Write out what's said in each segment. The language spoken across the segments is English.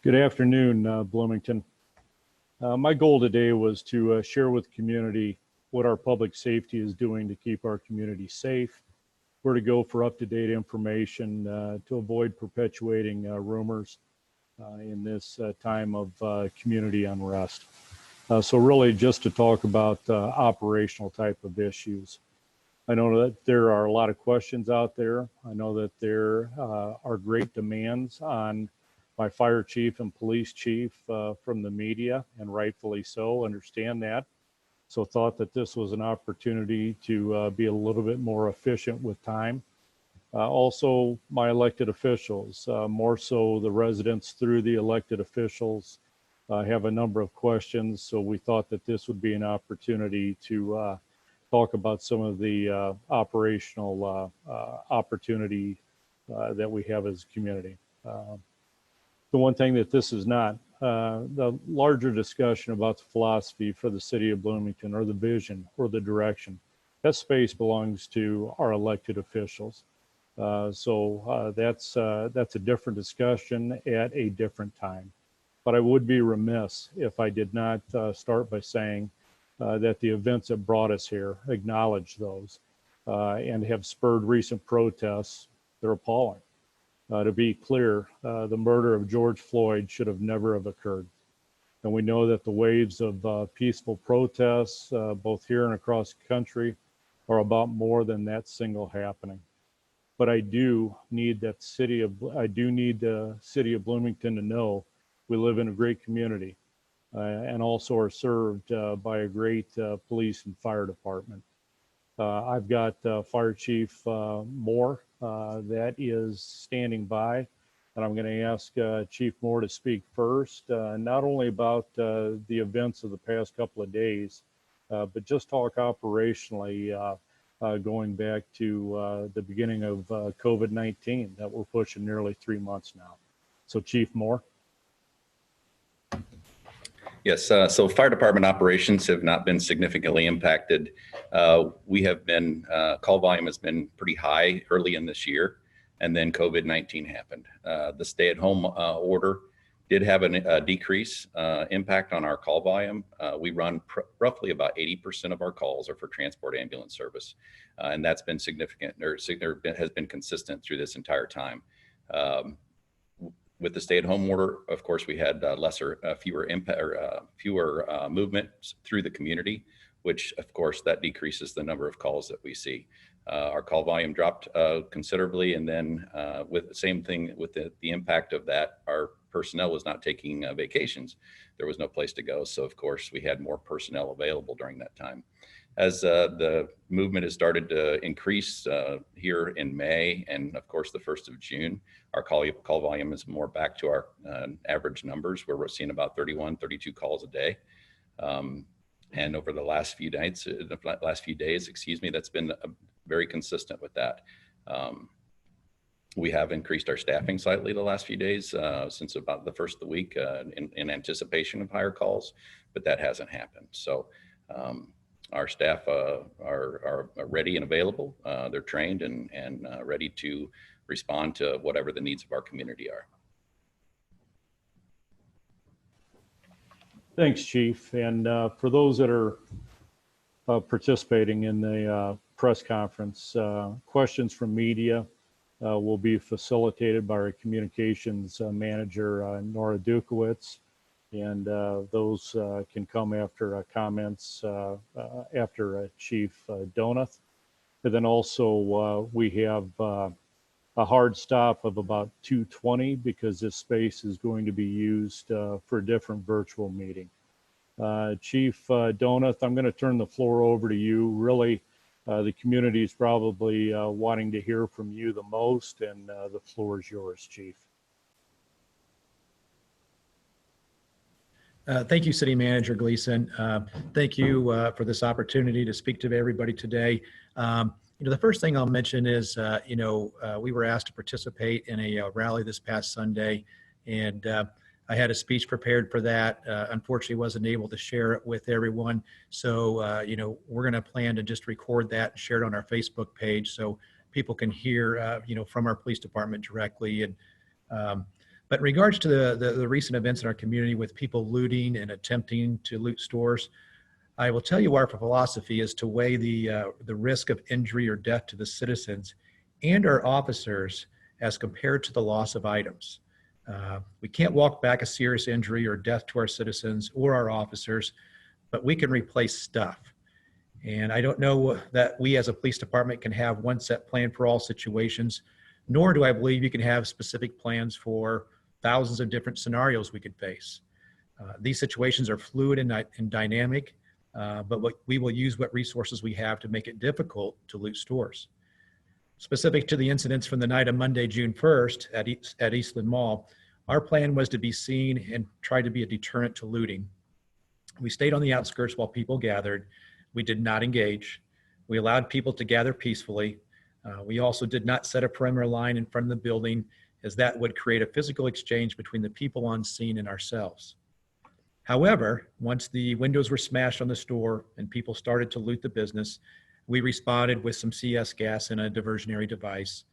Good afternoon, Bloomington. My goal today was to share with the community what our public safety is doing to keep our community safe, where to go for up-to-date information to avoid perpetuating rumors in this time of community unrest. So really just to talk about operational type of issues. I know that there are a lot of questions out there. I know that there are great demands on my fire chief and police chief from the media, and rightfully so, understand that. So thought that this was an opportunity to be a little bit more efficient with time. Also, my elected officials, more so the residents through the elected officials, have a number of questions. So we thought that this would be an opportunity to talk about some of the operational opportunity that we have as a community. The one thing that this is not, the larger discussion about the philosophy for the city of Bloomington, or the vision or the direction, that space belongs to our elected officials. So that's a different discussion at a different time. But I would be remiss if I did not start by saying that the events that brought us here, acknowledge those, and have spurred recent protests. They're appalling. To be clear, the murder of George Floyd should have never have occurred. And we know that the waves of peaceful protests, both here and across the country, are about more than that single happening. But I do need the city of Bloomington to know we live in a great community and also are served by a great police and fire department. I've got Fire Chief Moore that is standing by, and I'm going to ask Chief Moore to speak first, not only about the events of the past couple of days, but just talk operationally going back to the beginning of COVID-19 that we're pushing nearly 3 months now. So Chief Moore. Yes, so fire department operations have not been significantly impacted. We have been, call volume has been pretty high early in this year, and then COVID-19 happened. The stay-at-home order did have a decrease impact on our call volume. We run roughly about 80% of our calls are for transport ambulance service, and that's been significant, or has been consistent through this entire time. With the stay-at-home order, of course, we had fewer movements through the community, which, of course, that decreases the number of calls that we see. Our call volume dropped considerably, and then with the same thing with the impact of that, our personnel was not taking vacations. There was no place to go, so of course, we had more personnel available during that time. As the movement has started to increase here in May and of course the 1st of June, our call volume is more back to our average numbers, where we're seeing about 31, 32 calls a day. And over the last few days, that's been very consistent with that. We have increased our staffing slightly the last few days since about the first of the week in anticipation of higher calls, but that hasn't happened. So our staff are ready and available. They're trained and ready to respond to whatever the needs of our community are. Thanks, Chief. And for those that are participating in the press conference, questions from media will be facilitated by our communications manager, Nora Dukowitz. And those can come after comments after Chief Donath. And then also we have a hard stop of about 2:20 because this space is going to be used for a different virtual meeting. Chief Donath, I'm going to turn the floor over to you. Really, the community is probably wanting to hear from you the most, and the floor is yours, Chief. Thank you, City Manager Gleason. Thank you for this opportunity to speak to everybody today. The first thing I'll mention is, we were asked to participate in a rally this past Sunday, and I had a speech prepared for that. Unfortunately, wasn't able to share it with everyone. So, we're going to plan to just record that and share it on our Facebook page so people can hear, from our police department directly. And But in regards to the recent events in our community with people looting and attempting to loot stores, I will tell you our philosophy is to weigh the risk of injury or death to the citizens and our officers as compared to the loss of items. We can't walk back a serious injury or death to our citizens or our officers, but we can replace stuff. And I don't know that we as a police department can have one set plan for all situations, nor do I believe you can have specific plans for thousands of different scenarios we could face. These situations are fluid and dynamic, but we will use what resources we have to make it difficult to loot stores. Specific to the incidents from the night of Monday, June 1st at Eastland Mall, our plan was to be seen and try to be a deterrent to looting. We stayed on the outskirts while people gathered. We did not engage. We allowed people to gather peacefully. We also did not set a perimeter line in front of the building, as that would create a physical exchange between the people on scene and ourselves. However, once the windows were smashed on the store and people started to loot the business, we responded with some CS gas and a diversionary device.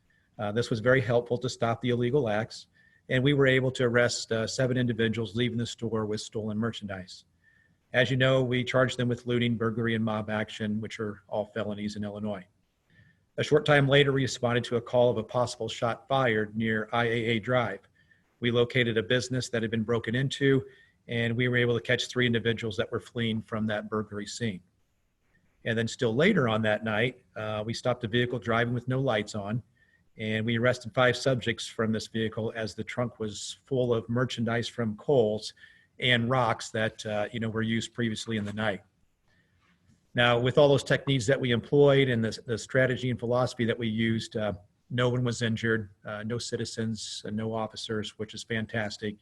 This was very helpful to stop the illegal acts, and we were able to arrest 7 individuals leaving the store with stolen merchandise. As you know, we charged them with looting, burglary, and mob action, which are all felonies in Illinois. A short time later, we responded to a call of a possible shot fired near IAA Drive. We located a business that had been broken into, and we were able to catch 3 individuals that were fleeing from that burglary scene. And then still later on that night, we stopped a vehicle driving with no lights on, and we arrested 5 subjects from this vehicle as the trunk was full of merchandise from Kohl's and rocks that were used previously in the night. Now, with all those techniques that we employed and the strategy and philosophy that we used, no one was injured, no citizens, and no officers, which is fantastic.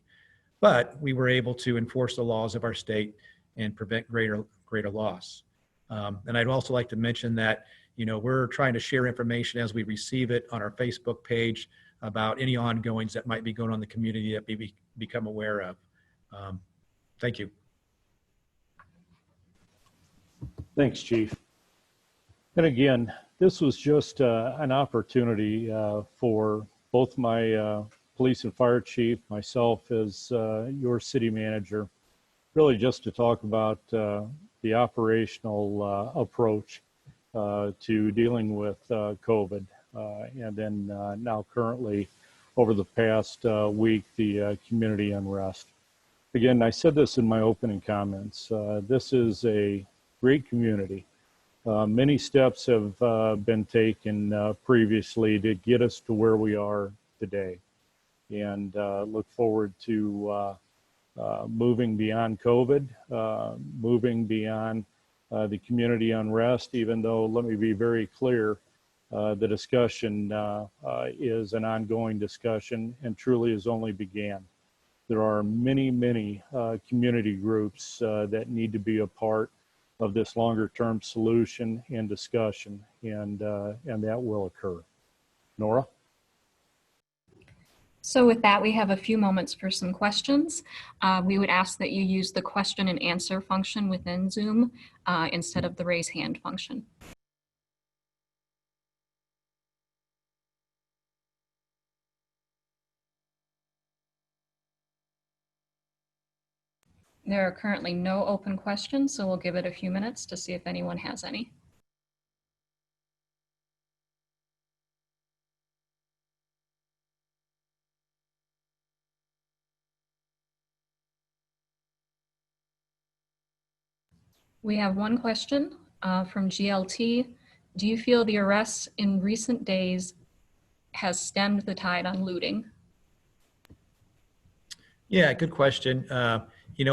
But we were able to enforce the laws of our state and prevent greater loss. And I'd also like to mention that we're trying to share information as we receive it on our Facebook page about any ongoings that might be going on in the community that we become aware of. Thank you. Thanks, Chief. And again, this was just an opportunity for both my police and fire chief, myself as your city manager, really just to talk about the operational approach to dealing with COVID. And then now currently over the past week, the community unrest. Again, I said this in my opening comments. This is a great community. Many steps have been taken previously to get us to where we are today, and look forward to moving beyond COVID, moving beyond the community unrest, even though, let me be very clear, the discussion is an ongoing discussion and truly has only began. There are many, many community groups that need to be a part of this longer term solution and discussion, and that will occur. Nora? So with that, we have a few moments for some questions. We would ask that you use the question and answer function within Zoom instead of the raise hand function. There are currently no open questions, so we'll give it a few minutes to see if anyone has any. We have one question from GLT. Do you feel the arrests in recent days has stemmed the tide on looting? Yeah, good question.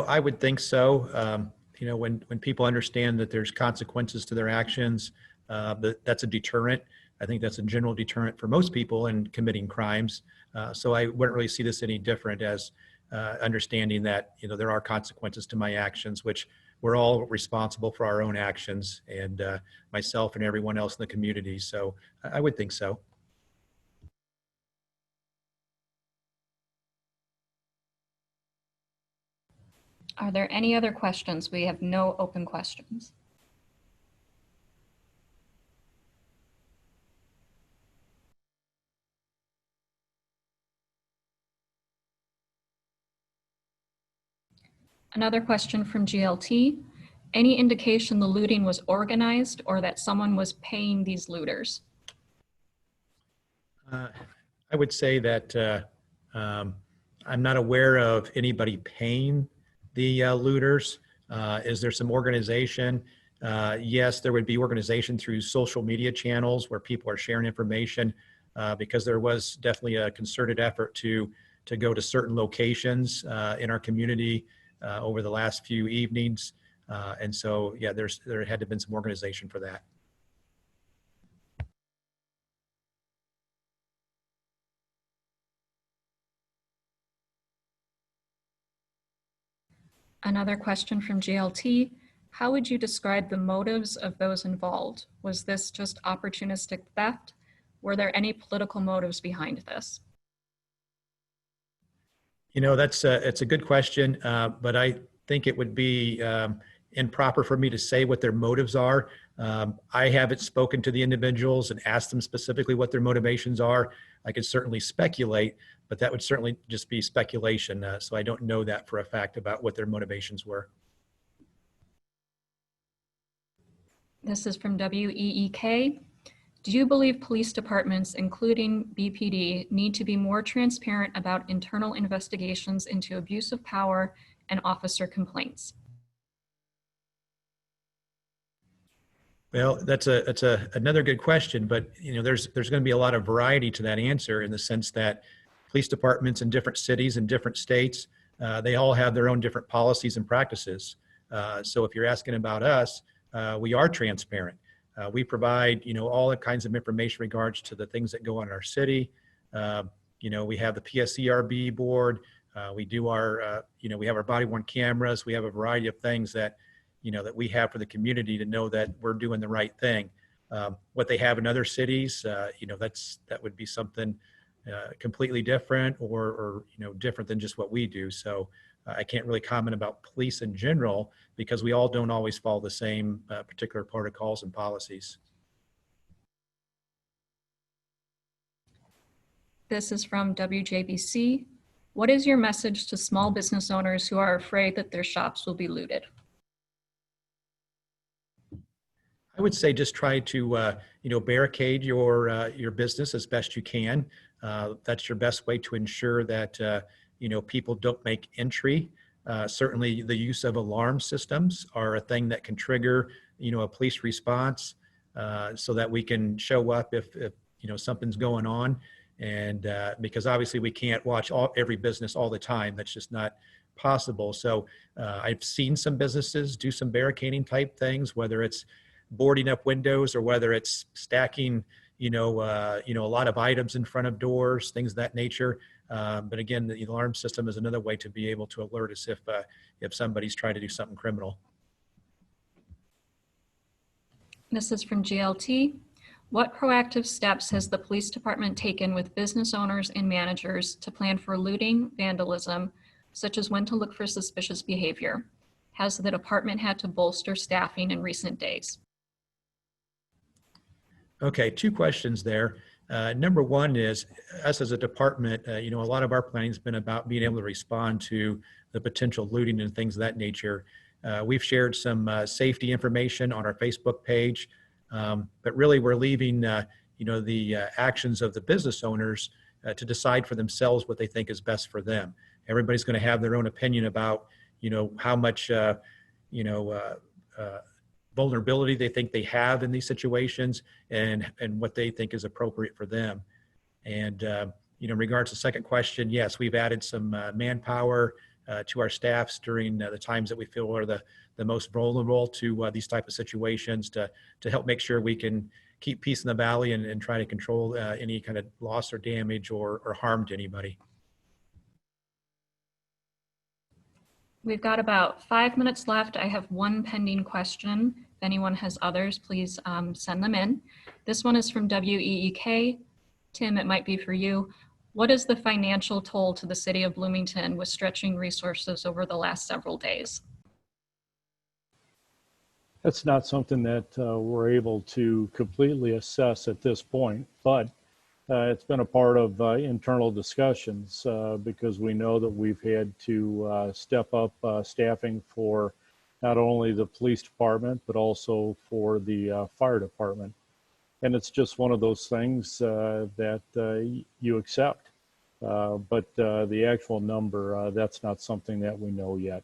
I would think so. When people understand that there's consequences to their actions, that's a deterrent. I think that's a general deterrent for most people in committing crimes. So I wouldn't really see this any different as understanding that, there are consequences to my actions, which we're all responsible for our own actions, and myself and everyone else in the community. So I would think so. Are there any other questions? We have no open questions. Another question from GLT. Any indication the looting was organized or that someone was paying these looters? I would say that I'm not aware of anybody paying the looters. Is there some organization? Yes, there would be organization through social media channels where people are sharing information because there was definitely a concerted effort to go to certain locations in our community over the last few evenings. And so, yeah, there had to have been some organization for that. Another question from GLT. How would you describe the motives of those involved? Was this just opportunistic theft? Were there any political motives behind this? You know, it's a good question, but I think it would be improper for me to say what their motives are. I haven't spoken to the individuals and asked them specifically what their motivations are. I could certainly speculate, but that would certainly just be speculation. So I don't know that for a fact about what their motivations were. This is from WEEK. Do you believe police departments, including BPD, need to be more transparent about internal investigations into abuse of power and officer complaints? Well, that's another good question, but you know, there's going to be a lot of variety to that answer in the sense that police departments in different cities and different states, they all have their own different policies and practices. So if you're asking about us, we are transparent. We provide, you know, all the kinds of information in regards to the things that go on in our city. You know, we have the PSCRB board. We do our, you know, we have our body-worn cameras. We have a variety of things that, you know, that we have for the community to know that we're doing the right thing. What they have in other cities, you know, that would be something completely different or, you know, different than just what we do. So I can't really comment about police in general because we all don't always follow the same particular protocols and policies. This is from WJBC. What is your message to small business owners who are afraid that their shops will be looted? I would say just try to, you know, barricade your business as best you can. That's your best way to ensure that, you know, people don't make entry. Certainly the use of alarm systems are a thing that can trigger, you know, a police response so that we can show up if you know, something's going on. And because obviously we can't watch every business all the time. That's just not possible. So I've seen some businesses do some barricading type things, whether it's boarding up windows or whether it's stacking, you know, a lot of items in front of doors, things of that nature. But again, the alarm system is another way to be able to alert us if somebody's trying to do something criminal. This is from GLT. What proactive steps has the police department taken with business owners and managers to plan for looting, vandalism, such as when to look for suspicious behavior? Has the department had to bolster staffing in recent days? Okay, two questions there. Number one is, us as a department, you know, a lot of our planning has been about being able to respond to the potential looting and things of that nature. We've shared some safety information on our Facebook page, but really we're leaving, you know, the actions of the business owners to decide for themselves what they think is best for them. Everybody's going to have their own opinion about, you know, how much, you know, vulnerability they think they have in these situations and what they think is appropriate for them. And, you know, in regards to the second question, yes, we've added some manpower to our staffs during the times that we feel are the most vulnerable to these type of situations to help make sure we can keep peace in the valley and try to control any kind of loss or damage or harm to anybody. We've got about 5 minutes left. I have one pending question. If anyone has others, please send them in. This one is from WEEK. Tim, it might be for you. What is the financial toll to the city of Bloomington with stretching resources over the last several days? That's not something that we're able to completely assess at this point, but It's been a part of internal discussions because we know that we've had to step up staffing for not only the police department, but also for the fire department. And it's just one of those things that you accept. But the actual number, that's not something that we know yet.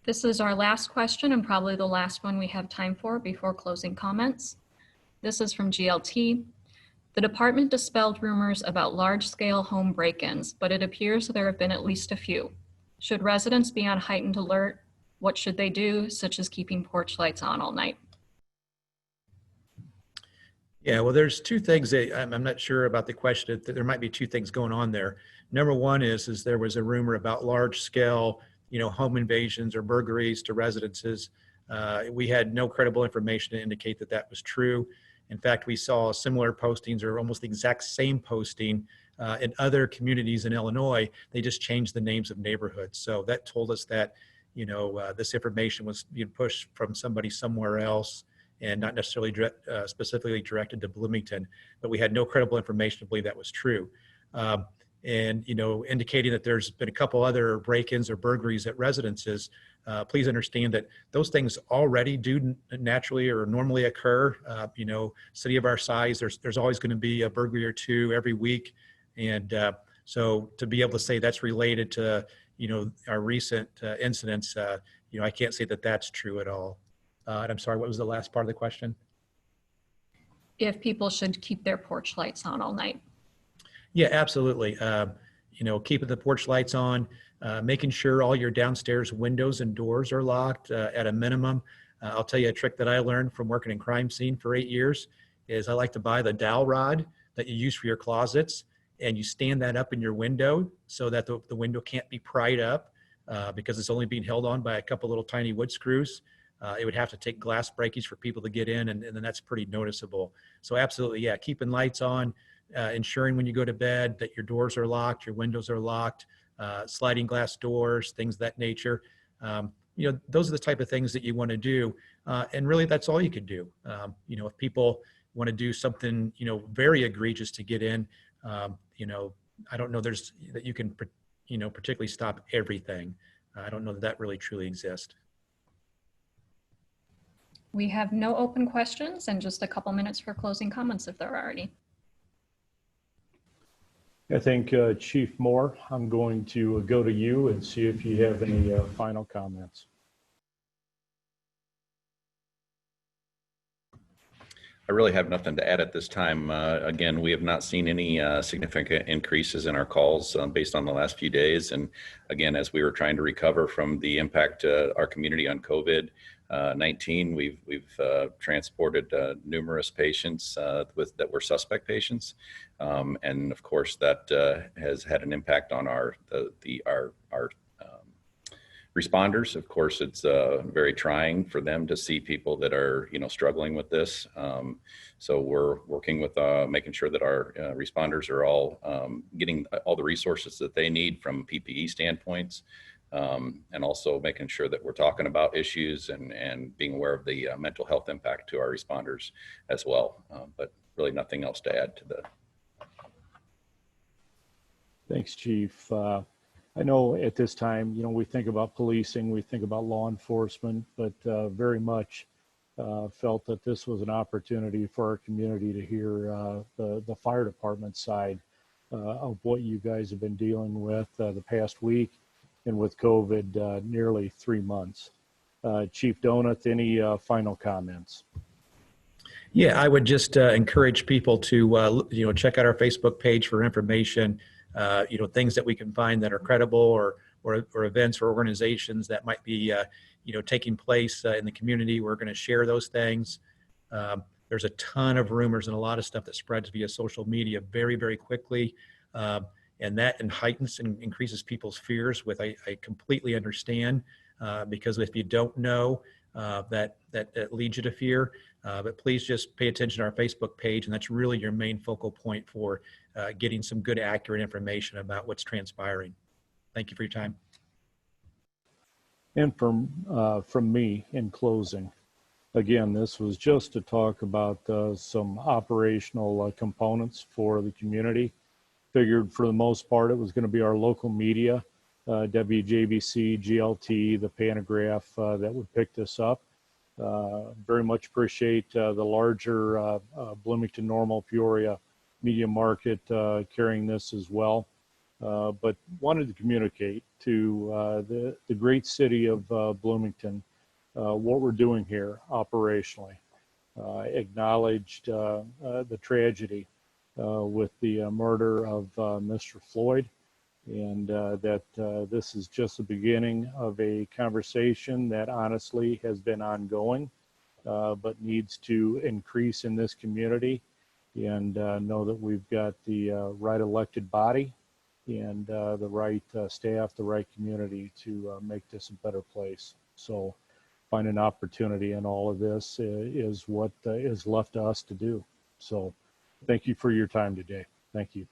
This is our last question and probably the last one we have time for before closing comments. This is from GLT. The department dispelled rumors about large-scale home break-ins, but it appears there have been at least a few. Should residents be on heightened alert? What should they do, such as keeping porch lights on all night? Yeah, well, there's two things that I'm not sure about the question. There might be two things going on there. Number one is there was a rumor about large scale, home invasions or burglaries to residences. We had no credible information to indicate that that was true. In fact, we saw similar postings or almost the exact same posting in other communities in Illinois. They just changed the names of neighborhoods. So that told us that, this information was being pushed from somebody somewhere else and not necessarily specifically directed to Bloomington, but we had no credible information to believe that was true. And indicating that there's been a couple other break-ins or burglaries at residences, please understand that those things already do naturally or normally occur. City of our size, there's always going to be a burglary or two every week. And so to be able to say that's related to, our recent incidents, I can't say that that's true at all. And I'm sorry, what was the last part of the question? If people should keep their porch lights on all night. Yeah, absolutely. Keeping the porch lights on, making sure all your downstairs windows and doors are locked at a minimum. I'll tell you a trick that I learned from working in crime scene for 8 years is I like to buy the dowel rod that you use for your closets, and you stand that up in your window so that the window can't be pried up because it's only being held on by a couple little tiny wood screws. It would have to take glass breakage for people to get in, and then that's pretty noticeable. So absolutely, yeah, keeping lights on, ensuring when you go to bed that your doors are locked, your windows are locked, sliding glass doors, things of that nature. Those are the type of things that you want to do. And really, that's all you could do. If people want to do something, very egregious to get in, I don't know that you can, particularly stop everything. I don't know that really truly exists. We have no open questions and just a couple minutes for closing comments if there are any. I think Chief Moore, I'm going to go to you and see if you have any final comments. I really have nothing to add at this time. Again, we have not seen any significant increases in our calls based on the last few days. And again, as we were trying to recover from the impact to our community on COVID-19, we've transported numerous patients that were suspect patients. And of course, that has had an impact on our responders. Of course, it's very trying for them to see people that are, struggling with this. So we're working with making sure that our responders are all getting all the resources that they need from PPE standpoints, and also making sure that we're talking about issues and being aware of the mental health impact to our responders as well. But really nothing else to add to the. Thanks, Chief. I know at this time, we think about policing, we think about law enforcement, but very much felt that this was an opportunity for our community to hear the fire department side of what you guys have been dealing with the past week and with COVID nearly 3 months. Chief Donut, any final comments? Yeah, I would just encourage people to, check out our Facebook page for information. Things that we can find that are credible or events or organizations that might be, taking place in the community. We're going to share those things. There's a ton of rumors and a lot of stuff that spreads via social media very, very quickly. And that heightens and increases people's fears, which I completely understand, because if you don't know, that leads you to fear. But please just pay attention to our Facebook page, and that's really your main focal point for getting some good, accurate information about what's transpiring. Thank you for your time. And from me in closing, Again, this was just to talk about some operational components for the community. Figured for the most part it was going to be our local media, WJBC, GLT, the Pantograph that would pick this up. Very much appreciate the larger Bloomington, Normal, Peoria media market carrying this as well. But wanted to communicate to the great city of Bloomington what we're doing here operationally. Acknowledged the tragedy with the murder of Mr. Floyd, and that this is just the beginning of a conversation that honestly has been ongoing, but needs to increase in this community, and know that we've got the right elected body and the right staff, the right community to make this a better place. So find an opportunity in all of this is what is left to us to do. So thank you for your time today. Thank you.